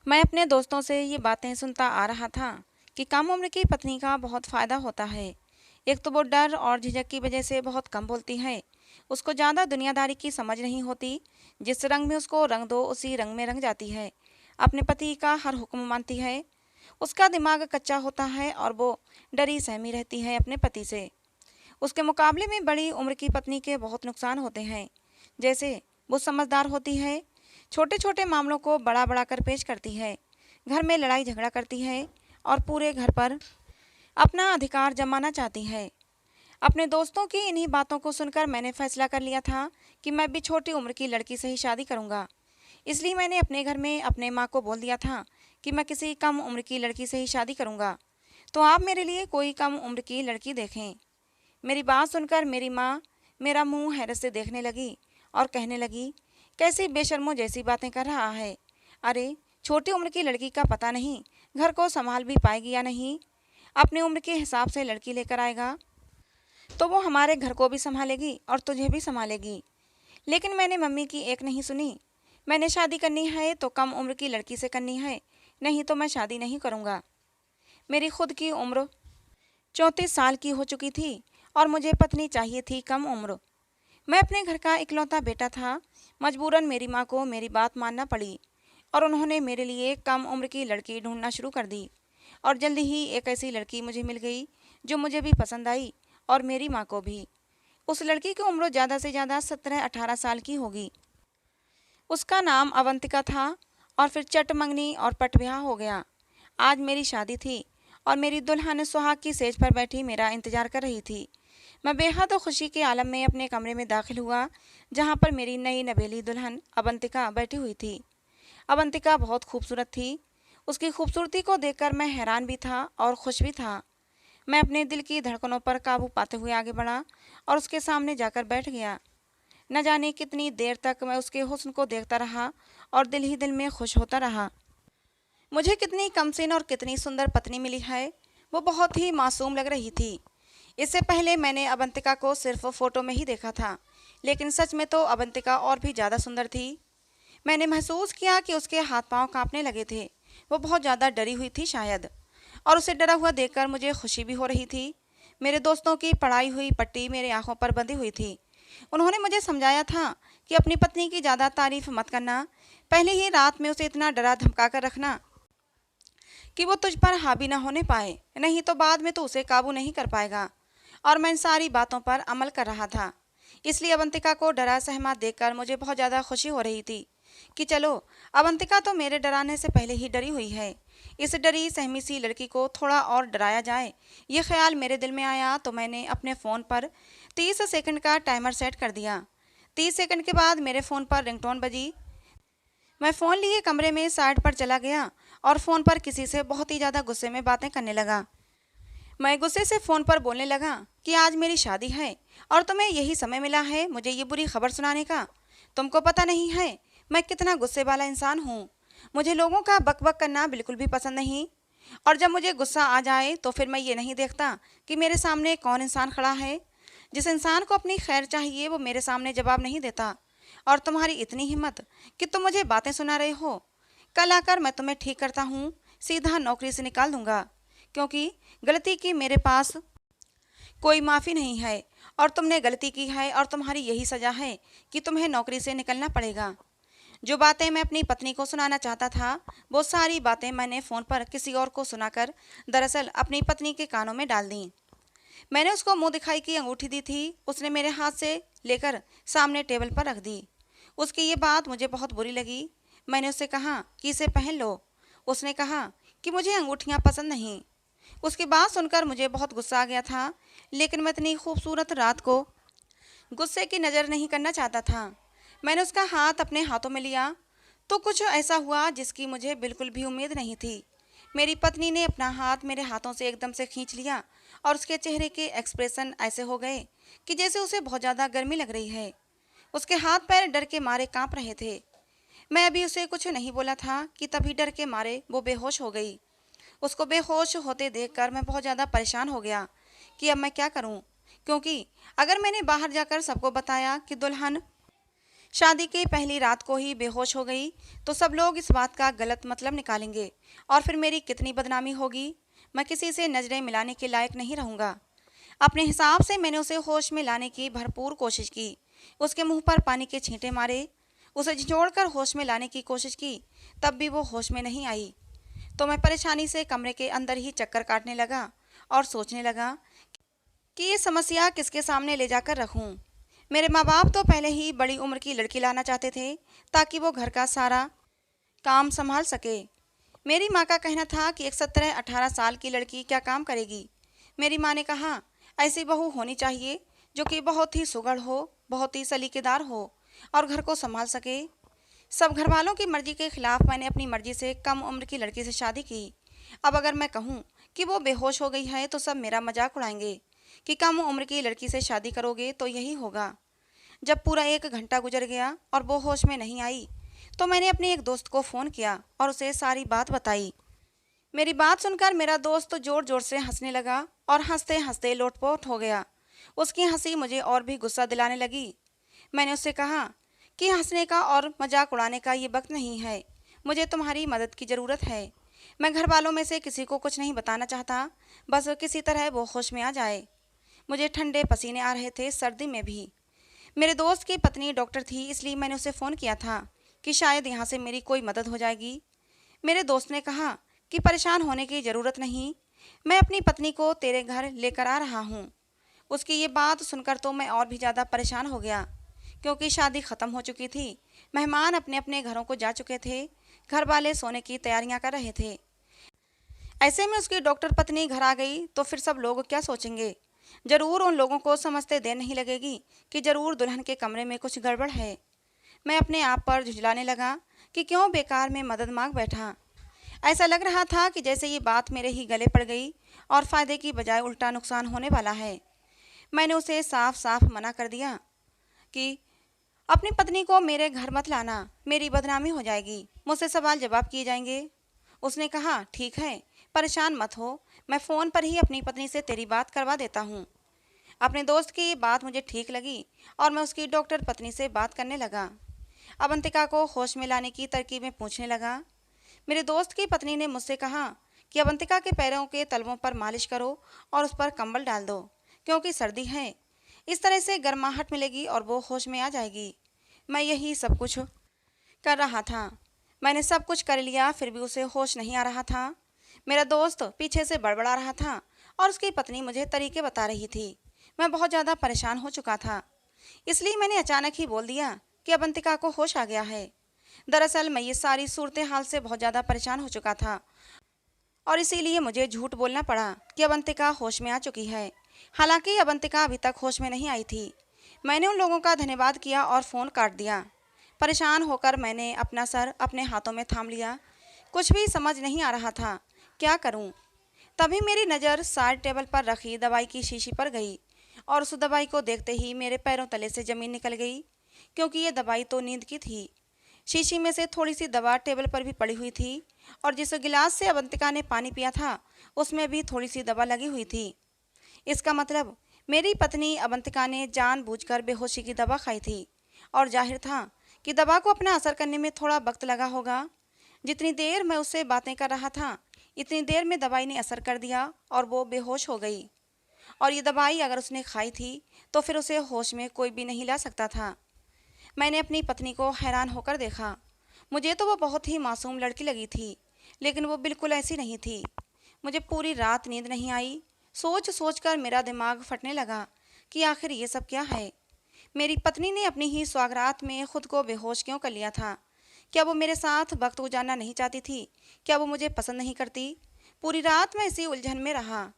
मैं अपने दोस्तों से ये बातें सुनता आ रहा था कि कम उम्र की पत्नी का बहुत फायदा होता है। एक तो वो डर और झिझक की वजह से बहुत कम बोलती है। उसको ज्यादा दुनियादारी की समझ नहीं होती। जिस रंग में उसको रंग दो उसी रंग में रंग जाती है। अपने पति का हर हुक्म मानती है। उसका दिमाग कच्चा होता है और वो डरी सहमी रहती है अपने पति से। उसके मुकाबले में बड़ी उम्र की पत्नी के बहुत नुकसान होते हैं। जैसे वो समझदार होती है, छोटे छोटे मामलों को बड़ा बड़ा कर पेश करती है, घर में लड़ाई झगड़ा करती है और पूरे घर पर अपना अधिकार जमाना चाहती है। अपने दोस्तों की इन्हीं बातों को सुनकर मैंने फैसला कर लिया था कि मैं भी छोटी उम्र की लड़की से ही शादी करूंगा। इसलिए मैंने अपने घर में अपने माँ को बोल दिया था कि मैं किसी कम उम्र की लड़की से ही शादी करूंगा। तो आप मेरे लिए कोई कम उम्र की लड़की देखें। मेरी बात सुनकर मेरी माँ मेरा मुंह हैरत से देखने लगी और कहने लगी, कैसी बेशर्मों जैसी बातें कर रहा है। अरे, छोटी उम्र की लड़की का पता नहीं घर को संभाल भी पाएगी या नहीं। अपनी उम्र के हिसाब से लड़की लेकर आएगा तो वो हमारे घर को भी संभालेगी और तुझे भी संभालेगी। लेकिन मैंने मम्मी की एक नहीं सुनी। मैंने शादी करनी है तो कम उम्र की लड़की से करनी है, नहीं तो मैं शादी नहीं करूँगा। मेरी खुद की उम्र 34 साल की हो चुकी थी और मुझे पत्नी चाहिए थी कम उम्र। मैं अपने घर का इकलौता बेटा था। मजबूरन मेरी माँ को मेरी बात मानना पड़ी और उन्होंने मेरे लिए कम उम्र की लड़की ढूंढना शुरू कर दी। और जल्दी ही एक ऐसी लड़की मुझे मिल गई जो मुझे भी पसंद आई और मेरी माँ को भी। उस लड़की की उम्र ज़्यादा से ज़्यादा 17-18 साल की होगी। उसका नाम अवंतिका था और फिर चट मंगनी और पट ब्याह हो गया। आज मेरी शादी थी और मेरी दुल्हन सुहाग की सेज पर बैठी मेरा इंतजार कर रही थी। मैं बेहद खुशी के आलम में अपने कमरे में दाखिल हुआ, जहाँ पर मेरी नई नवेली दुल्हन अवंतिका बैठी हुई थी। अवंतिका बहुत खूबसूरत थी। उसकी खूबसूरती को देखकर मैं हैरान भी था और खुश भी था। मैं अपने दिल की धड़कनों पर काबू पाते हुए आगे बढ़ा और उसके सामने जाकर बैठ गया। न जाने कितनी देर तक मैं उसके हुस्न को देखता रहा और दिल ही दिल में खुश होता रहा। मुझे कितनी कमसीन और कितनी सुंदर पत्नी मिली है। वो बहुत ही मासूम लग रही थी। इससे पहले मैंने अवंतिका को सिर्फ फोटो में ही देखा था, लेकिन सच में तो अवंतिका और भी ज़्यादा सुंदर थी। मैंने महसूस किया कि उसके हाथ पांव कांपने लगे थे। वो बहुत ज़्यादा डरी हुई थी शायद, और उसे डरा हुआ देखकर मुझे खुशी भी हो रही थी। मेरे दोस्तों की पढ़ाई हुई पट्टी मेरे आंखों पर बंधी हुई थी। उन्होंने मुझे समझाया था कि अपनी पत्नी की ज़्यादा तारीफ मत करना, पहले ही रात में उसे इतना डरा धमका कर रखना कि वो तुझ पर हावी न होने पाए, नहीं तो बाद में तो उसे काबू नहीं कर पाएगा। और मैं इन सारी बातों पर अमल कर रहा था। इसलिए अवंतिका को डरा सहमा देखकर मुझे बहुत ज़्यादा खुशी हो रही थी कि चलो, अवंतिका तो मेरे डराने से पहले ही डरी हुई है। इस डरी सहमी सी लड़की को थोड़ा और डराया जाए, ये ख्याल मेरे दिल में आया तो मैंने अपने फ़ोन पर 30 सेकंड का टाइमर सेट कर दिया। 30 सेकंड के बाद मेरे फ़ोन पर रिंगटोन बजी। मैं फ़ोन लिए कमरे में साइड पर चला गया और फ़ोन पर किसी से बहुत ही ज़्यादा गुस्से में बातें करने लगा। मैं गुस्से से फ़ोन पर बोलने लगा कि आज मेरी शादी है और तुम्हें यही समय मिला है मुझे ये बुरी खबर सुनाने का। तुमको पता नहीं है मैं कितना गुस्से वाला इंसान हूँ। मुझे लोगों का बक बक करना बिल्कुल भी पसंद नहीं। और जब मुझे गुस्सा आ जाए तो फिर मैं ये नहीं देखता कि मेरे सामने कौन इंसान खड़ा है। जिस इंसान को अपनी खैर चाहिए वो मेरे सामने जवाब नहीं देता। और तुम्हारी इतनी हिम्मत कि तुम मुझे बातें सुना रहे हो। कल आकर मैं तुम्हें ठीक करता हूँ, सीधा नौकरी से निकाल दूंगा, क्योंकि गलती की मेरे पास कोई माफ़ी नहीं है और तुमने गलती की है और तुम्हारी यही सज़ा है कि तुम्हें नौकरी से निकलना पड़ेगा। जो बातें मैं अपनी पत्नी को सुनाना चाहता था वो सारी बातें मैंने फ़ोन पर किसी और को सुनाकर दरअसल अपनी पत्नी के कानों में डाल दी। मैंने उसको मुंह दिखाई की अंगूठी दी थी, उसने मेरे हाथ से लेकर सामने टेबल पर रख दी। उसकी ये बात मुझे बहुत बुरी लगी। मैंने उससे कहा कि इसे पहन लो। उसने कहा कि मुझे अंगूठियाँ पसंद नहीं। उसकी बात सुनकर मुझे बहुत गुस्सा आ गया था, लेकिन मैं इतनी खूबसूरत रात को गुस्से की नज़र नहीं करना चाहता था। मैंने उसका हाथ अपने हाथों में लिया तो कुछ ऐसा हुआ जिसकी मुझे बिल्कुल भी उम्मीद नहीं थी। मेरी पत्नी ने अपना हाथ मेरे हाथों से एकदम से खींच लिया और उसके चेहरे के एक्सप्रेशन ऐसे हो गए कि जैसे उसे बहुत ज़्यादा गर्मी लग रही है। उसके हाथ पैर डर के मारे कांप रहे थे। मैं अभी उसे कुछ नहीं बोला था कि तभी डर के मारे वो बेहोश हो गई। उसको बेहोश होते देखकर मैं बहुत ज़्यादा परेशान हो गया कि अब मैं क्या करूं, क्योंकि अगर मैंने बाहर जाकर सबको बताया कि दुल्हन शादी की पहली रात को ही बेहोश हो गई तो सब लोग इस बात का गलत मतलब निकालेंगे और फिर मेरी कितनी बदनामी होगी। मैं किसी से नजरें मिलाने के लायक नहीं रहूंगा। अपने हिसाब से मैंने उसे होश में लाने की भरपूर कोशिश की। उसके मुंह पर पानी के छींटे मारे, उसे झिझोड़कर होश में लाने की कोशिश की, तब भी वो होश में नहीं आई। तो मैं परेशानी से कमरे के अंदर ही चक्कर काटने लगा और सोचने लगा कि ये समस्या किसके सामने ले जाकर रखूं। मेरे माँ बाप तो पहले ही बड़ी उम्र की लड़की लाना चाहते थे ताकि वो घर का सारा काम संभाल सके। मेरी माँ का कहना था कि एक 17-18 साल की लड़की क्या काम करेगी। मेरी माँ ने कहा, ऐसी बहू होनी चाहिए जो कि बहुत ही सुघड़ हो, बहुत ही सलीकेदार हो और घर को संभाल सके। सब घर वालों की मर्जी के खिलाफ मैंने अपनी मर्जी से कम उम्र की लड़की से शादी की। अब अगर मैं कहूँ कि वो बेहोश हो गई है तो सब मेरा मजाक उड़ाएंगे कि कम उम्र की लड़की से शादी करोगे तो यही होगा। जब पूरा 1 घंटा गुजर गया और वो होश में नहीं आई तो मैंने अपने एक दोस्त को फ़ोन किया और उसे सारी बात बताई। मेरी बात सुनकर मेरा दोस्त जोर जोर से हंसने लगा और हंसते हंसते लोटपोट हो गया। उसकी हंसी मुझे और भी गुस्सा दिलाने लगी। मैंने उससे कहा कि हंसने का और मजाक उड़ाने का ये वक्त नहीं है। मुझे तुम्हारी मदद की ज़रूरत है। मैं घर वालों में से किसी को कुछ नहीं बताना चाहता, बस किसी तरह वो होश में आ जाए। मुझे ठंडे पसीने आ रहे थे, सर्दी में भी। मेरे दोस्त की पत्नी डॉक्टर थी, इसलिए मैंने उसे फ़ोन किया था कि शायद यहाँ से मेरी कोई मदद हो जाएगी। मेरे दोस्त ने कहा कि परेशान होने की ज़रूरत नहीं, मैं अपनी पत्नी को तेरे घर लेकर आ रहा हूँ। उसकी ये बात सुनकर तो मैं और भी ज़्यादा परेशान हो गया, क्योंकि शादी ख़त्म हो चुकी थी। मेहमान अपने अपने घरों को जा चुके थे, घर वाले सोने की तैयारियां कर रहे थे। ऐसे में उसकी डॉक्टर पत्नी घर आ गई तो फिर सब लोग क्या सोचेंगे। ज़रूर उन लोगों को समझते देर नहीं लगेगी कि ज़रूर दुल्हन के कमरे में कुछ गड़बड़ है। मैं अपने आप पर झुंझलाने लगा कि क्यों बेकार में मदद मांग बैठा। ऐसा लग रहा था कि जैसे ये बात मेरे ही गले पड़ गई और फ़ायदे की बजाय उल्टा नुकसान होने वाला है। मैंने उसे साफ साफ मना कर दिया कि अपनी पत्नी को मेरे घर मत लाना, मेरी बदनामी हो जाएगी, मुझसे सवाल जवाब किए जाएंगे। उसने कहा, ठीक है, परेशान मत हो, मैं फ़ोन पर ही अपनी पत्नी से तेरी बात करवा देता हूँ। अपने दोस्त की ये बात मुझे ठीक लगी और मैं उसकी डॉक्टर पत्नी से बात करने लगा। अवंतिका को होश में लाने की तरकीबें पूछने लगा। मेरे दोस्त की पत्नी ने मुझसे कहा कि अवंतिका के पैरों के तलवों पर मालिश करो और उस पर कंबल डाल दो, क्योंकि सर्दी है। इस तरह से गर्माहट मिलेगी और वो होश में आ जाएगी। मैं यही सब कुछ कर रहा था। मैंने सब कुछ कर लिया, फिर भी उसे होश नहीं आ रहा था। मेरा दोस्त पीछे से बड़बड़ा रहा था और उसकी पत्नी मुझे तरीके बता रही थी। मैं बहुत ज़्यादा परेशान हो चुका था, इसलिए मैंने अचानक ही बोल दिया कि अवंतिका को होश आ गया है। दरअसल मैं ये सारी सूरत हाल से बहुत ज़्यादा परेशान हो चुका था और इसीलिए मुझे झूठ बोलना पड़ा कि अवंतिका होश में आ चुकी है। हालांकि अवंतिका अभी तक होश में नहीं आई थी। मैंने उन लोगों का धन्यवाद किया और फ़ोन काट दिया। परेशान होकर मैंने अपना सर अपने हाथों में थाम लिया। कुछ भी समझ नहीं आ रहा था, क्या करूं? तभी मेरी नज़र साइड टेबल पर रखी दवाई की शीशी पर गई और उस दवाई को देखते ही मेरे पैरों तले से ज़मीन निकल गई, क्योंकि ये दवाई तो नींद की थी। शीशी में से थोड़ी सी दवा टेबल पर भी पड़ी हुई थी और जिस गिलास से अवंतिका ने पानी पिया था उसमें भी थोड़ी सी दवा लगी हुई थी। इसका मतलब मेरी पत्नी अवंतिका ने जानबूझकर बेहोशी की दवा खाई थी और जाहिर था कि दवा को अपना असर करने में थोड़ा वक्त लगा होगा। जितनी देर मैं उससे बातें कर रहा था इतनी देर में दवाई ने असर कर दिया और वो बेहोश हो गई। और ये दवाई अगर उसने खाई थी तो फिर उसे होश में कोई भी नहीं ला सकता था। मैंने अपनी पत्नी को हैरान होकर देखा। मुझे तो वो बहुत ही मासूम लड़की लगी थी, लेकिन वो बिल्कुल ऐसी नहीं थी। मुझे पूरी रात नींद नहीं आई। सोच सोच कर मेरा दिमाग फटने लगा कि आखिर ये सब क्या है। मेरी पत्नी ने अपनी ही स्वागरात में खुद को बेहोश क्यों कर लिया था? क्या वो मेरे साथ वक्त गुजारना नहीं चाहती थी? क्या वो मुझे पसंद नहीं करती? पूरी रात मैं इसी उलझन में रहा।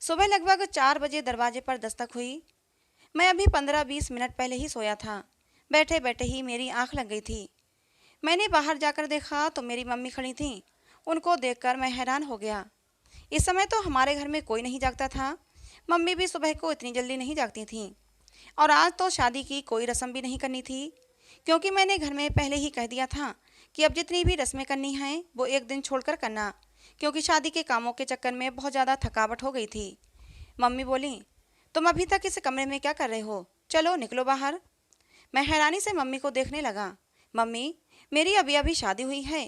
सुबह लगभग 4 बजे दरवाजे पर दस्तक हुई। मैं अभी 15-20 मिनट पहले ही सोया था। बैठे बैठे ही मेरी आंख लग गई थी। मैंने बाहर जाकर देखा तो मेरी मम्मी खड़ी थीं। उनको देखकर मैं हैरान हो गया। इस समय तो हमारे घर में कोई नहीं जागता था। मम्मी भी सुबह को इतनी जल्दी नहीं जागती थीं और आज तो शादी की कोई रस्म भी नहीं करनी थी, क्योंकि मैंने घर में पहले ही कह दिया था कि अब जितनी भी रस्में करनी हैं वो एक दिन छोड़कर करना, क्योंकि शादी के कामों के चक्कर में बहुत ज़्यादा थकावट हो गई थी। मम्मी बोली, तुम अभी तक इस कमरे में क्या कर रहे हो? चलो निकलो बाहर। मैं हैरानी से मम्मी को देखने लगा। मम्मी, मेरी अभी अभी शादी हुई है।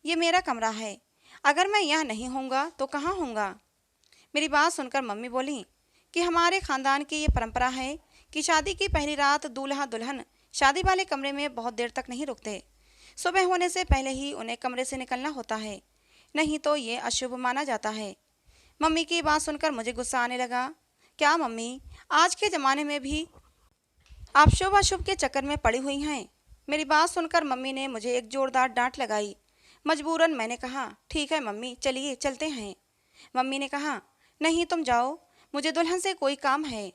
ये मेरा कमरा है। अगर मैं यहाँ नहीं होऊंगा तो कहाँ होऊंगा? मेरी बात सुनकर मम्मी बोली कि हमारे खानदान की ये परंपरा है कि शादी की पहली रात दूल्हा दुल्हन शादी वाले कमरे में बहुत देर तक नहीं रुकते। सुबह होने से पहले ही उन्हें कमरे से निकलना होता है, नहीं तो ये अशुभ माना जाता है। मम्मी की बात सुनकर मुझे गुस्सा आने लगा। क्या मम्मी, आज के ज़माने में भी आप शुभ अशुभ के चक्कर में पड़ी हुई हैं? मेरी बात सुनकर मम्मी ने मुझे एक जोरदार डांट लगाई। मजबूरन मैंने कहा, ठीक है मम्मी, चलिए चलते हैं। मम्मी ने कहा, नहीं तुम जाओ, मुझे दुल्हन से कोई काम है।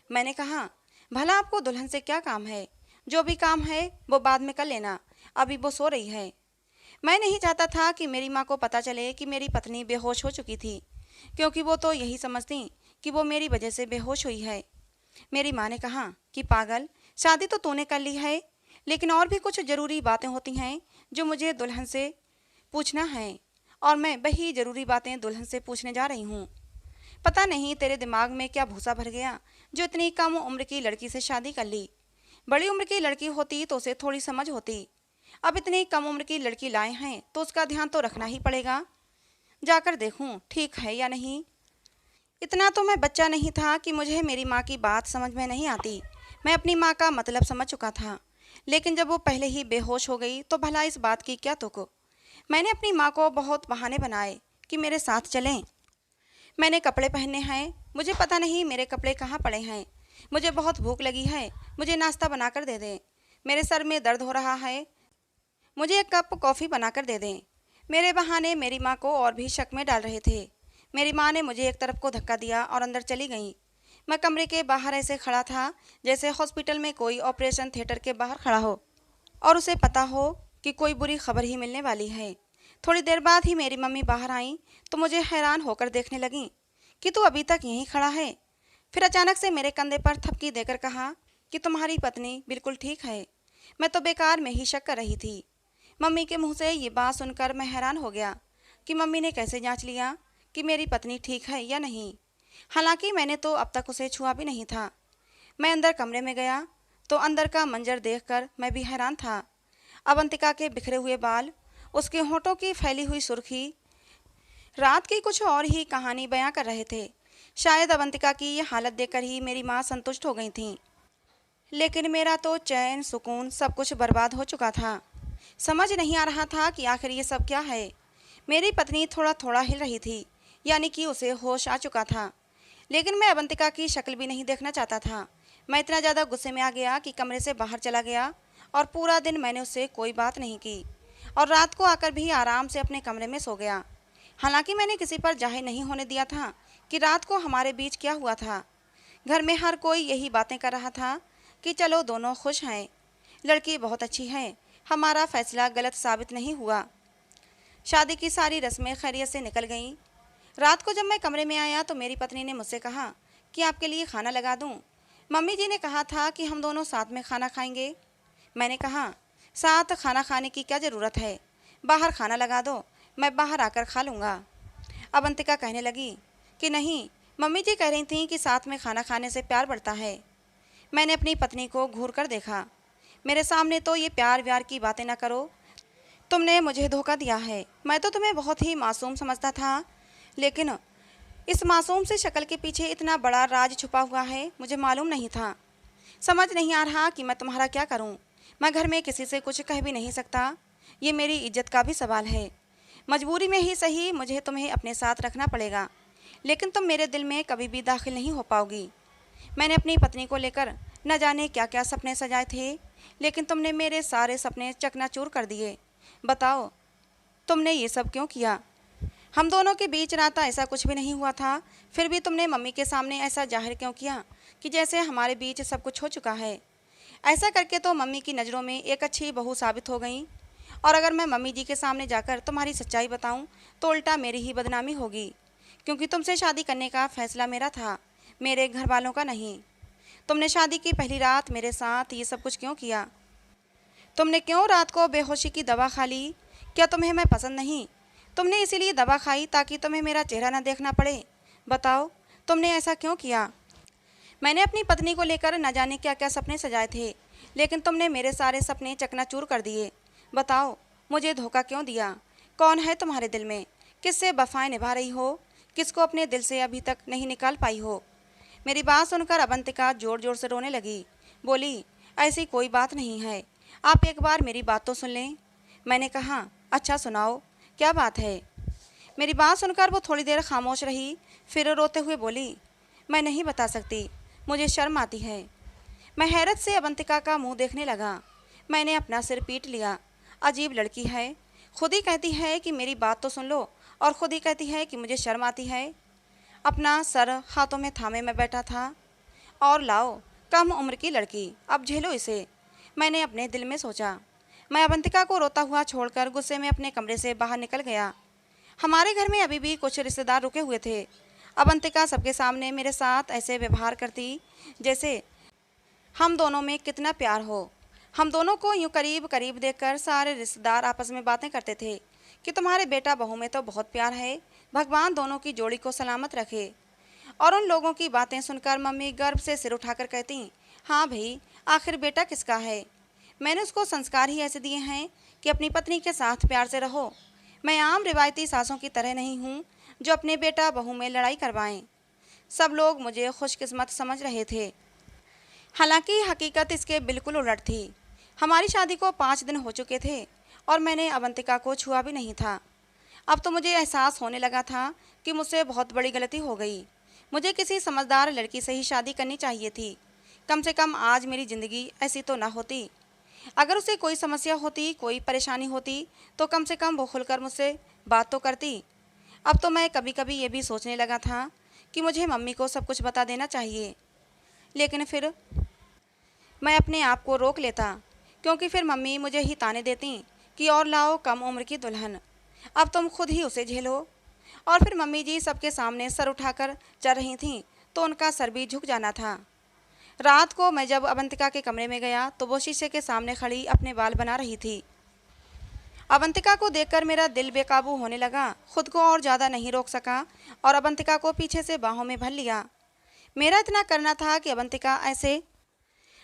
मैंने कहा, भला आपको दुल्हन से क्या काम है? जो भी काम है वो बाद में कर लेना, अभी वो सो रही है। मैं नहीं चाहता था कि मेरी माँ को पता चले कि मेरी पत्नी बेहोश हो चुकी थी, क्योंकि वो तो यही समझती कि वो मेरी वजह से बेहोश हुई है। मेरी माँ ने कहा कि पागल, शादी तो तूने कर ली है, लेकिन और भी कुछ ज़रूरी बातें होती हैं जो मुझे दुल्हन से पूछना है, और मैं वही ज़रूरी बातें दुल्हन से पूछने जा रही हूँ। पता नहीं तेरे दिमाग में क्या भूसा भर गया जो इतनी कम उम्र की लड़की से शादी कर ली। बड़ी उम्र की लड़की होती तो उसे थोड़ी समझ होती। अब इतनी कम उम्र की लड़की लाए हैं तो उसका ध्यान तो रखना ही पड़ेगा। जाकर देखूं ठीक है या नहीं। इतना तो मैं बच्चा नहीं था कि मुझे मेरी माँ की बात समझ में नहीं आती। मैं अपनी माँ का मतलब समझ चुका था, लेकिन जब वो पहले ही बेहोश हो गई तो भला इस बात की क्या तुक। मैंने अपनी माँ को बहुत बहाने बनाए कि मेरे साथ चलें। मैंने कपड़े पहने हैं, मुझे पता नहीं मेरे कपड़े कहाँ पड़े हैं। मुझे बहुत भूख लगी है, मुझे नाश्ता बनाकर दे दें। मेरे सर में दर्द हो रहा है, मुझे एक कप कॉफ़ी बनाकर दे दें। मेरे बहाने मेरी माँ को और भी शक में डाल रहे थे। मेरी माँ ने मुझे एक तरफ को धक्का दिया और अंदर चली गई। मैं कमरे के बाहर ऐसे खड़ा था जैसे हॉस्पिटल में कोई ऑपरेशन थिएटर के बाहर खड़ा हो और उसे पता हो कि कोई बुरी खबर ही मिलने वाली है। थोड़ी देर बाद ही मेरी मम्मी बाहर आई तो मुझे हैरान होकर देखने लगी कि तू अभी तक यहीं खड़ा है। फिर अचानक से मेरे कंधे पर थपकी देकर कहा कि तुम्हारी पत्नी बिल्कुल ठीक है। मैं तो बेकार में ही शक कर रही थी। मम्मी के मुंह से ये बात सुनकर मैं हैरान हो गया कि मम्मी ने कैसे जांच लिया कि मेरी पत्नी ठीक है या नहीं। हालांकि मैंने तो अब तक उसे छुआ भी नहीं था। मैं अंदर कमरे में गया तो अंदर का मंजर देखकर मैं भी हैरान था। अवंतिका के बिखरे हुए बाल, उसके होंठों की फैली हुई सुर्खी रात की कुछ और ही कहानी बयां कर रहे थे। शायद अवंतिका की ये हालत देखकर ही मेरी माँ संतुष्ट हो गई थी, लेकिन मेरा तो चैन सुकून सब कुछ बर्बाद हो चुका था। समझ नहीं आ रहा था कि आखिर ये सब क्या है। मेरी पत्नी थोड़ा थोड़ा हिल रही थी, यानी कि उसे होश आ चुका था, लेकिन मैं अवंतिका की शक्ल भी नहीं देखना चाहता था। मैं इतना ज़्यादा गुस्से में आ गया कि कमरे से बाहर चला गया और पूरा दिन मैंने उससे कोई बात नहीं की और रात को आकर भी आराम से अपने कमरे में सो गया। हालांकि मैंने किसी पर जाहिर नहीं होने दिया था कि रात को हमारे बीच क्या हुआ था। घर में हर कोई यही बातें कर रहा था कि चलो दोनों खुश हैं, लड़की बहुत अच्छी है, हमारा फैसला गलत साबित नहीं हुआ। शादी की सारी रस्में खैरियत से निकल गईं। रात को जब मैं कमरे में आया तो मेरी पत्नी ने मुझसे कहा कि आपके लिए खाना लगा दूं। मम्मी जी ने कहा था कि हम दोनों साथ में खाना खाएंगे। मैंने कहा, साथ खाना खाने की क्या ज़रूरत है, बाहर खाना लगा दो, मैं बाहर आकर खा लूँगा। अवंतिका कहने लगी कि नहीं, मम्मी जी कह रही थी कि साथ में खाना खाने से प्यार बढ़ता है। मैंने अपनी पत्नी को घूर कर देखा। मेरे सामने तो ये प्यार व्यार की बातें ना करो, तुमने मुझे धोखा दिया है। मैं तो तुम्हें बहुत ही मासूम समझता था, लेकिन इस मासूम से शक्ल के पीछे इतना बड़ा राज छुपा हुआ है, मुझे मालूम नहीं था। समझ नहीं आ रहा कि मैं तुम्हारा क्या करूं। मैं घर में किसी से कुछ कह भी नहीं सकता, ये मेरी इज्जत का भी सवाल है। मजबूरी में ही सही मुझे तुम्हें अपने साथ रखना पड़ेगा, लेकिन तुम मेरे दिल में कभी भी दाखिल नहीं हो पाओगी। मैंने अपनी पत्नी को लेकर न जाने क्या क्या सपने सजाए थे, लेकिन तुमने मेरे सारे सपने चकनाचूर कर दिए। बताओ, तुमने ये सब क्यों किया? हम दोनों के बीच नाता ऐसा कुछ भी नहीं हुआ था, फिर भी तुमने मम्मी के सामने ऐसा जाहिर क्यों किया कि जैसे हमारे बीच सब कुछ हो चुका है। ऐसा करके तो मम्मी की नज़रों में एक अच्छी बहू साबित हो गई, और अगर मैं मम्मी जी के सामने जाकर तुम्हारी सच्चाई बताऊं तो उल्टा मेरी ही बदनामी होगी, क्योंकि तुमसे शादी करने का फैसला मेरा था, मेरे घर वालों का नहीं। तुमने शादी की पहली रात मेरे साथ ये सब कुछ क्यों किया? तुमने क्यों रात को बेहोशी की दवा खा ली? क्या तुम्हें मैं पसंद नहीं? तुमने इसीलिए दवा खाई ताकि तुम्हें मेरा चेहरा न देखना पड़े? बताओ, तुमने ऐसा क्यों किया? मैंने अपनी पत्नी को लेकर न जाने क्या क्या सपने सजाए थे, लेकिन तुमने मेरे सारे सपने चकनाचूर कर दिए। बताओ, मुझे धोखा क्यों दिया? कौन है तुम्हारे दिल में? किससे वफाएं निभा रही हो? किसको अपने दिल से अभी तक नहीं निकाल पाई हो? मेरी बात सुनकर अवंतिका जोर जोर से रोने लगी। बोली, ऐसी कोई बात नहीं है, आप एक बार मेरी बात तो सुन लें। मैंने कहा, अच्छा सुनाओ, क्या बात है? मेरी बात सुनकर वो थोड़ी देर खामोश रही, फिर रोते हुए बोली, मैं नहीं बता सकती, मुझे शर्म आती है। मैं हैरत से अवंतिका का मुंह देखने लगा। मैंने अपना सिर पीट लिया। अजीब लड़की है, खुद ही कहती है कि मेरी बात तो सुन लो और खुद ही कहती है कि मुझे शर्म आती है। अपना सर हाथों में थामे मैं बैठा था। और लाओ, कम उम्र की लड़की, अब झेलो इसे, मैंने अपने दिल में सोचा। मैं अवंतिका को रोता हुआ छोड़कर गुस्से में अपने कमरे से बाहर निकल गया। हमारे घर में अभी भी कुछ रिश्तेदार रुके हुए थे। अवंतिका सबके सामने मेरे साथ ऐसे व्यवहार करती जैसे हम दोनों में कितना प्यार हो। हम दोनों को यूं करीब करीब देखकर सारे रिश्तेदार आपस में बातें करते थे कि तुम्हारे बेटा बहू में तो बहुत प्यार है, भगवान दोनों की जोड़ी को सलामत रखे। और उन लोगों की बातें सुनकर मम्मी गर्व से सिर उठाकर कहती, हाँ भाई, आखिर बेटा किसका है? मैंने उसको संस्कार ही ऐसे दिए हैं कि अपनी पत्नी के साथ प्यार से रहो। मैं आम रिवायती सासों की तरह नहीं हूँ जो अपने बेटा बहू में लड़ाई करवाएं। सब लोग मुझे खुशकिस्मत समझ रहे थे, हालांकि हकीकत इसके बिल्कुल उलट थी। हमारी शादी को 5 दिन हो चुके थे और मैंने अवंतिका को छुआ भी नहीं था। अब तो मुझे एहसास होने लगा था कि मुझसे बहुत बड़ी गलती हो गई। मुझे किसी समझदार लड़की से ही शादी करनी चाहिए थी। कम से कम आज मेरी ज़िंदगी ऐसी तो ना होती। अगर उसे कोई समस्या होती, कोई परेशानी होती, तो कम से कम वो खुलकर मुझसे बात तो करती। अब तो मैं कभी कभी ये भी सोचने लगा था कि मुझे मम्मी को सब कुछ बता देना चाहिए, लेकिन फिर मैं अपने आप को रोक लेता, क्योंकि फिर मम्मी मुझे ही ताने देती कि और लाओ कम उम्र की दुल्हन, अब तुम खुद ही उसे झेलो। और फिर मम्मी जी सबके सामने सर उठाकर चल रही थीं, तो उनका सर भी झुक जाना था। रात को मैं जब अवंतिका के कमरे में गया तो वो शीशे के सामने खड़ी अपने बाल बना रही थी। अवंतिका को देखकर मेरा दिल बेकाबू होने लगा। खुद को और ज़्यादा नहीं रोक सका और अवंतिका को पीछे से बाहों में भर लिया। मेरा इतना करना था कि अवंतिका ऐसे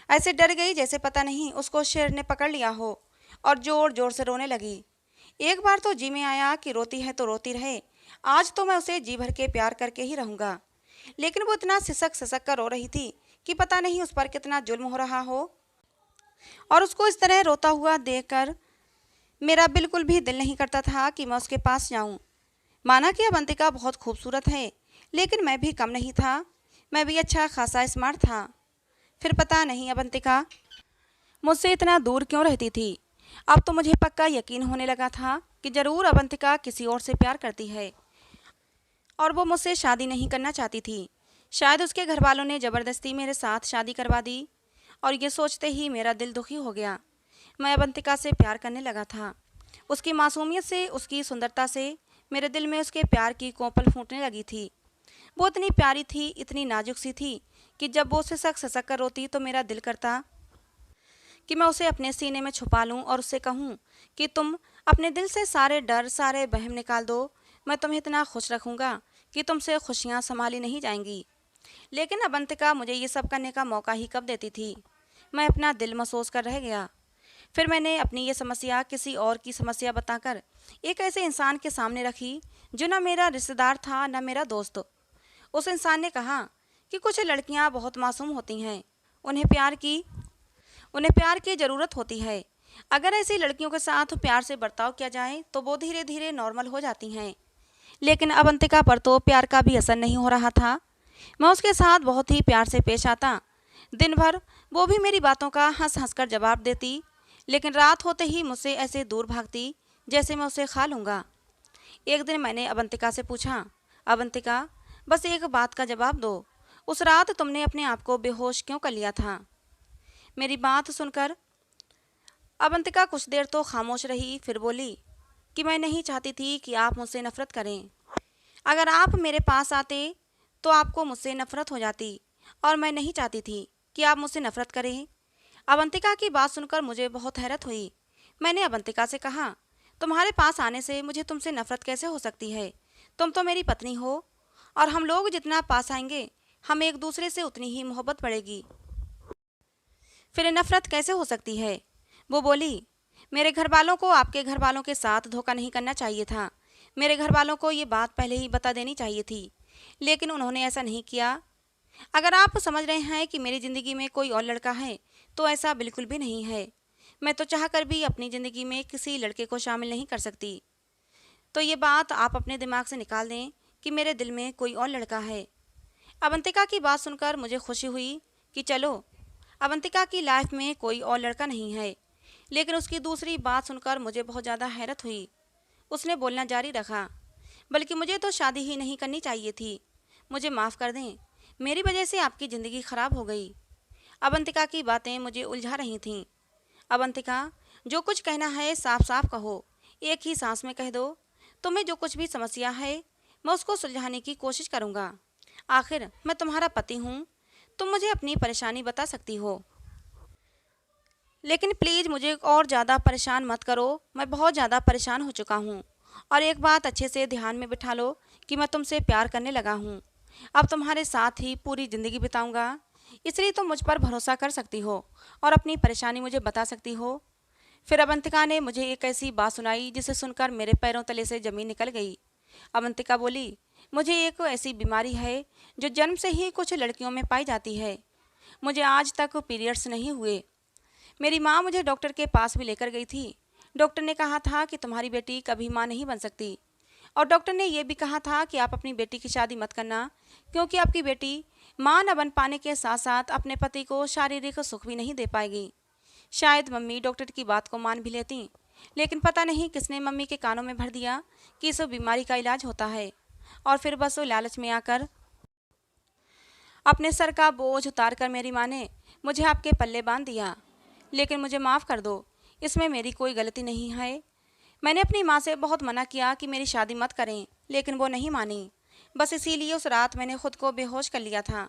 ऐसे डर गई जैसे पता नहीं उसको शेर ने पकड़ लिया हो, और जोर जोर से रोने लगी। एक बार तो जी में आया कि रोती है तो रोती रहे, आज तो मैं उसे जी भर के प्यार करके ही रहूँगा। लेकिन वो इतना सिसक सिसक कर रो रही थी कि पता नहीं उस पर कितना जुल्म हो रहा हो। और उसको इस तरह रोता हुआ देखकर मेरा बिल्कुल भी दिल नहीं करता था कि मैं उसके पास जाऊं। माना कि अवंतिका बहुत खूबसूरत है, लेकिन मैं भी कम नहीं था। मैं भी अच्छा खासा स्मार्ट था। फिर पता नहीं अवंतिका मुझसे इतना दूर क्यों रहती थी। अब तो मुझे पक्का यकीन होने लगा था कि ज़रूर अवंतिका किसी और से प्यार करती है और वो मुझसे शादी नहीं करना चाहती थी। शायद उसके घर वालों ने ज़बरदस्ती मेरे साथ शादी करवा दी। और ये सोचते ही मेरा दिल दुखी हो गया। मैं अवंतिका से प्यार करने लगा था। उसकी मासूमियत से, उसकी सुंदरता से मेरे दिल में उसके प्यार की कोपल फूटने लगी थी। वो इतनी प्यारी थी, इतनी नाजुक सी थी कि जब वो सिसक सिसक कर रोती तो मेरा दिल करता कि मैं उसे अपने सीने में छुपा लूं और उससे कहूं कि तुम अपने दिल से सारे डर, सारे वहम निकाल दो। मैं तुम्हें इतना खुश रखूंगा कि तुमसे खुशियां संभाली नहीं जाएंगी। लेकिन अवंतिका मुझे ये सब करने का मौका ही कब देती थी। मैं अपना दिल महसूस कर रह गया। फिर मैंने अपनी ये समस्या किसी और की समस्या बताकर एक ऐसे इंसान के सामने रखी जो न मेरा रिश्तेदार था न मेरा दोस्त। उस इंसान ने कहा कि कुछ लड़कियां बहुत मासूम होती हैं, उन्हें प्यार की ज़रूरत होती है। अगर ऐसी लड़कियों के साथ प्यार से बर्ताव किया जाए तो वो धीरे धीरे नॉर्मल हो जाती हैं। लेकिन अवंतिका पर तो प्यार का भी असर नहीं हो रहा था। मैं उसके साथ बहुत ही प्यार से पेश आता। दिन भर वो भी मेरी बातों का हंस हंस कर जवाब देती, लेकिन रात होते ही मुझसे ऐसे दूर भागती जैसे मैं उसे खा लूँगा। एक दिन मैंने अवंतिका से पूछा, अवंतिका, बस एक बात का जवाब दो, उस रात तुमने अपने आप को बेहोश क्यों कर लिया था? मेरी बात सुनकर अवंतिका कुछ देर तो खामोश रही, फिर बोली कि मैं नहीं चाहती थी कि आप मुझसे नफरत करें। अगर आप मेरे पास आते तो आपको मुझसे नफरत हो जाती, और मैं नहीं चाहती थी कि आप मुझसे नफरत करें। अवंतिका की बात सुनकर मुझे बहुत हैरत हुई। मैंने अवंतिका से कहा, तुम्हारे पास आने से मुझे तुमसे नफरत कैसे हो सकती है? तुम तो मेरी पत्नी हो, और हम लोग जितना पास आएंगे हमें एक दूसरे से उतनी ही मोहब्बत बढ़ेगी। फिर नफरत कैसे हो सकती है? वो बोली, मेरे घर वालों को आपके घर वालों के साथ धोखा नहीं करना चाहिए था। मेरे घर वालों को ये बात पहले ही बता देनी चाहिए थी, लेकिन उन्होंने ऐसा नहीं किया। अगर आप समझ रहे हैं कि मेरी ज़िंदगी में कोई और लड़का है, तो ऐसा बिल्कुल भी नहीं है। मैं तो चाहकर भी अपनी ज़िंदगी में किसी लड़के को शामिल नहीं कर सकती। तो ये बात आप अपने दिमाग से निकाल दें कि मेरे दिल में कोई और लड़का है। अवंतिका की बात सुनकर मुझे खुशी हुई कि चलो, अवंतिका की लाइफ में कोई और लड़का नहीं है। लेकिन उसकी दूसरी बात सुनकर मुझे बहुत ज़्यादा हैरत हुई। उसने बोलना जारी रखा, बल्कि मुझे तो शादी ही नहीं करनी चाहिए थी। मुझे माफ़ कर दें, मेरी वजह से आपकी ज़िंदगी खराब हो गई। अवंतिका की बातें मुझे उलझा रही थीं। अवंतिका, जो कुछ कहना है साफ साफ कहो, एक ही सांस में कह दो। तुम्हें जो कुछ भी समस्या है, मैं उसको सुलझाने की कोशिश करूँगा। आखिर मैं तुम्हारा पति हूँ, तुम मुझे अपनी परेशानी बता सकती हो। लेकिन प्लीज़ मुझे और ज़्यादा परेशान मत करो, मैं बहुत ज़्यादा परेशान हो चुका हूँ। और एक बात अच्छे से ध्यान में बिठा लो कि मैं तुमसे प्यार करने लगा हूँ। अब तुम्हारे साथ ही पूरी ज़िंदगी बिताऊंगा, इसलिए तुम मुझ पर भरोसा कर सकती हो और अपनी परेशानी मुझे बता सकती हो। फिर अवंतिका ने मुझे एक ऐसी बात सुनाई जिसे सुनकर मेरे पैरों तले से ज़मीन निकल गई। अवंतिका बोली, मुझे एक ऐसी बीमारी है जो जन्म से ही कुछ लड़कियों में पाई जाती है। मुझे आज तक पीरियड्स नहीं हुए। मेरी माँ मुझे डॉक्टर के पास भी लेकर गई थी। डॉक्टर ने कहा था कि तुम्हारी बेटी कभी माँ नहीं बन सकती, और डॉक्टर ने यह भी कहा था कि आप अपनी बेटी की शादी मत करना, क्योंकि आपकी बेटी माँ न बन पाने के साथ साथ अपने पति को शारीरिक सुख भी नहीं दे पाएगी। शायद मम्मी डॉक्टर की बात को मान भी लेती, लेकिन पता नहीं किसने मम्मी के कानों में भर दिया कि इस बीमारी का इलाज होता है, और फिर बस वो लालच में आकर अपने सर का बोझ उतार कर मेरी माँ ने मुझे आपके पल्ले बांध दिया। लेकिन मुझे माफ़ कर दो, इसमें मेरी कोई गलती नहीं है। मैंने अपनी माँ से बहुत मना किया कि मेरी शादी मत करें, लेकिन वो नहीं मानी। बस इसीलिए उस रात मैंने खुद को बेहोश कर लिया था,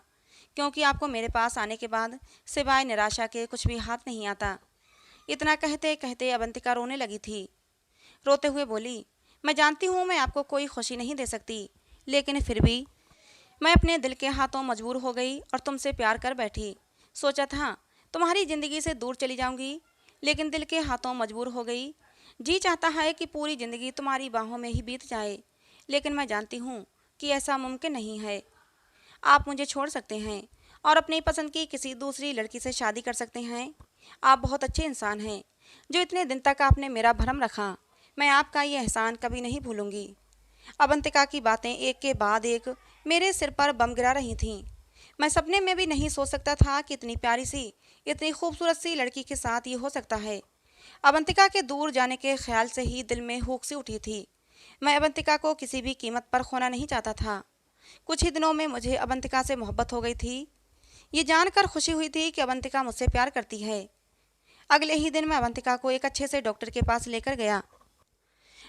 क्योंकि आपको मेरे पास आने के बाद सिवाय निराशा के कुछ भी हाथ नहीं आता। इतना कहते कहते अवंतिका रोने लगी थी। रोते हुए बोली, मैं जानती हूँ मैं आपको कोई खुशी नहीं दे सकती, लेकिन फिर भी मैं अपने दिल के हाथों मजबूर हो गई और तुमसे प्यार कर बैठी। सोचा था तुम्हारी ज़िंदगी से दूर चली जाऊंगी, लेकिन दिल के हाथों मजबूर हो गई। जी चाहता है कि पूरी ज़िंदगी तुम्हारी बाहों में ही बीत जाए, लेकिन मैं जानती हूँ कि ऐसा मुमकिन नहीं है। आप मुझे छोड़ सकते हैं और अपनी पसंद की किसी दूसरी लड़की से शादी कर सकते हैं। आप बहुत अच्छे इंसान हैं, जो इतने दिन तक आपने मेरा भरम रखा। मैं आपका ये एहसान कभी नहीं भूलूंगी। अवंतिका की बातें एक के बाद एक मेरे सिर पर बम गिरा रही थीं। मैं सपने में भी नहीं सोच सकता था कि इतनी प्यारी सी, इतनी खूबसूरत सी लड़की के साथ ये हो सकता है। अवंतिका के दूर जाने के ख्याल से ही दिल में हुक सी उठी थी। मैं अवंतिका को किसी भी कीमत पर खोना नहीं चाहता था। कुछ ही दिनों में मुझे अवंतिका से मोहब्बत हो गई थी। ये जानकर खुशी हुई थी कि अवंतिका मुझसे प्यार करती है। अगले ही दिन मैं अवंतिका को एक अच्छे से डॉक्टर के पास लेकर गया।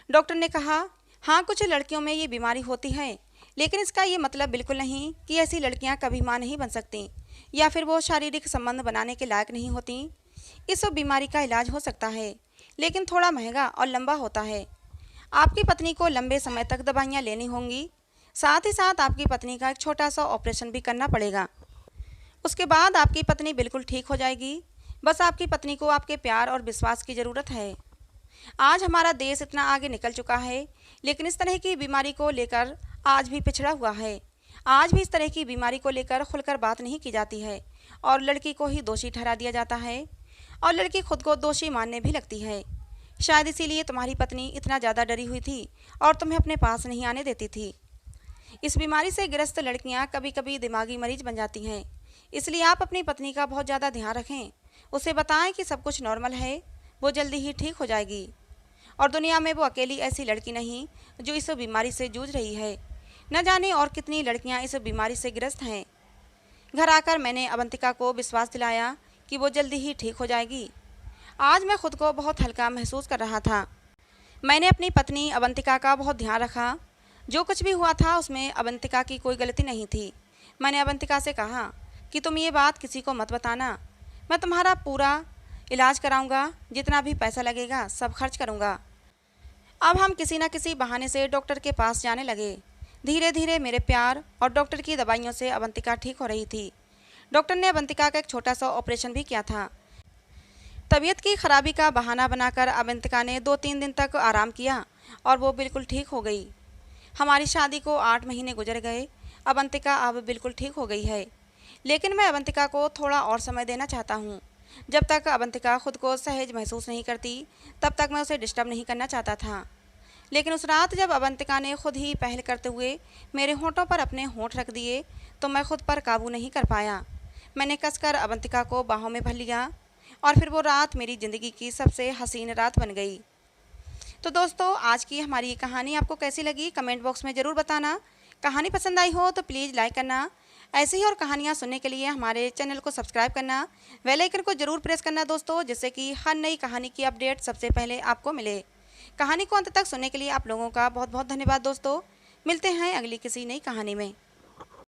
डॉक्टर ने कहा, हाँ, कुछ लड़कियों में ये बीमारी होती है, लेकिन इसका ये मतलब बिल्कुल नहीं कि ऐसी लड़कियां कभी मां नहीं बन सकती या फिर वो शारीरिक संबंध बनाने के लायक नहीं होती। इस बीमारी का इलाज हो सकता है, लेकिन थोड़ा महंगा और लंबा होता है। आपकी पत्नी को लंबे समय तक दवाइयाँ लेनी होंगी। साथ ही साथ आपकी पत्नी का एक छोटा सा ऑपरेशन भी करना पड़ेगा। उसके बाद आपकी पत्नी बिल्कुल ठीक हो जाएगी। बस आपकी पत्नी को आपके प्यार और विश्वास की ज़रूरत है। आज हमारा देश इतना आगे निकल चुका है, लेकिन इस तरह की बीमारी को लेकर आज भी पिछड़ा हुआ है। आज भी इस तरह की बीमारी को लेकर खुलकर बात नहीं की जाती है, और लड़की को ही दोषी ठहरा दिया जाता है, और लड़की खुद को दोषी मानने भी लगती है। शायद इसीलिए तुम्हारी पत्नी इतना ज़्यादा डरी हुई थी और तुम्हें अपने पास नहीं आने देती थी। इस बीमारी से ग्रस्त लड़कियां कभी कभी दिमागी मरीज बन जाती हैं, इसलिए आप अपनी पत्नी का बहुत ज़्यादा ध्यान रखें। उसे बताएं कि सब कुछ नॉर्मल है, वो जल्दी ही ठीक हो जाएगी, और दुनिया में वो अकेली ऐसी लड़की नहीं जो इस बीमारी से जूझ रही है। न जाने और कितनी लड़कियां इस बीमारी से ग्रस्त हैं। घर आकर मैंने अवंतिका को विश्वास दिलाया कि वो जल्दी ही ठीक हो जाएगी। आज मैं खुद को बहुत हल्का महसूस कर रहा था। मैंने अपनी पत्नी अवंतिका का बहुत ध्यान रखा। जो कुछ भी हुआ था उसमें अवंतिका की कोई गलती नहीं थी। मैंने अवंतिका से कहा कि तुम ये बात किसी को मत बताना। मैं तुम्हारा पूरा इलाज कराऊंगा, जितना भी पैसा लगेगा सब खर्च करूंगा। अब हम किसी न किसी बहाने से डॉक्टर के पास जाने लगे। धीरे धीरे मेरे प्यार और डॉक्टर की दवाइयों से अवंतिका ठीक हो रही थी। डॉक्टर ने अवंतिका का एक छोटा सा ऑपरेशन भी किया था, तबीयत की खराबी का बहाना बनाकर अवंतिका ने 2-3 दिन तक आराम किया और वो बिल्कुल ठीक हो गई। हमारी शादी को 8 महीने गुजर गए। अवंतिका अब बिल्कुल ठीक हो गई है, लेकिन मैं अवंतिका को थोड़ा और समय देना चाहता हूँ। जब तक अवंतिका खुद को सहज महसूस नहीं करती, तब तक मैं उसे डिस्टर्ब नहीं करना चाहता था। लेकिन उस रात जब अवंतिका ने खुद ही पहल करते हुए मेरे होठों पर अपने होठ रख दिए, तो मैं खुद पर काबू नहीं कर पाया। मैंने कसकर अवंतिका को बाहों में भर लिया और फिर वो रात मेरी ज़िंदगी की सबसे हसीन रात बन गई। तो दोस्तों, आज की हमारी ये कहानी आपको कैसी लगी कमेंट बॉक्स में ज़रूर बताना। कहानी पसंद आई हो तो प्लीज़ लाइक करना। ऐसे ही और कहानियाँ सुनने के लिए हमारे चैनल को सब्सक्राइब करना, बेल आइकन को ज़रूर प्रेस करना दोस्तों, जिससे कि हर नई कहानी की अपडेट सबसे पहले आपको मिले। कहानी को अंत तक सुनने के लिए आप लोगों का बहुत बहुत धन्यवाद दोस्तों। मिलते हैं अगली किसी नई कहानी में।